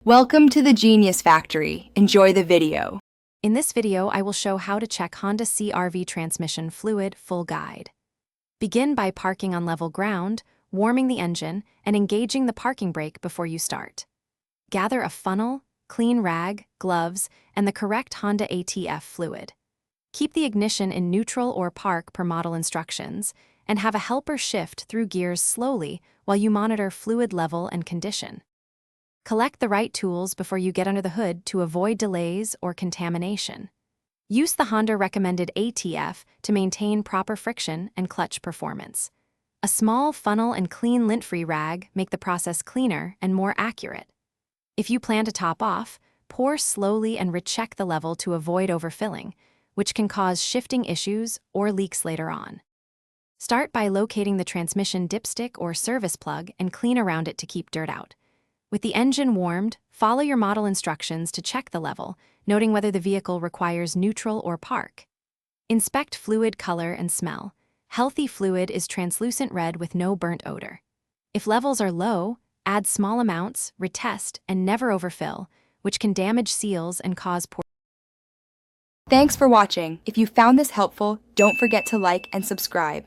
Welcome to the Genius Factory. Enjoy the video. In this video, I will show how to check Honda CRV transmission fluid full guide. Begin by parking on level ground, warming the engine, and engaging the parking brake before you start. Gather a funnel, clean rag, gloves, and the correct Honda ATF fluid. Keep the ignition in neutral or park per model instructions, and have a helper shift through gears slowly while you monitor fluid level and condition. Collect the right tools before you get under the hood to avoid delays or contamination. Use the Honda recommended ATF to maintain proper friction and clutch performance. A small funnel and clean lint-free rag make the process cleaner and more accurate. If you plan to top off, pour slowly and recheck the level to avoid overfilling, which can cause shifting issues or leaks later on. Start by locating the transmission dipstick or service plug and clean around it to keep dirt out. With the engine warmed, follow your model instructions to check the level, noting whether the vehicle requires neutral or park. Inspect fluid color and smell. Healthy fluid is translucent red with no burnt odor. If levels are low, add small amounts, retest, and never overfill, which can damage seals and cause poor. Thanks for watching. If you found this helpful, don't forget to like and subscribe.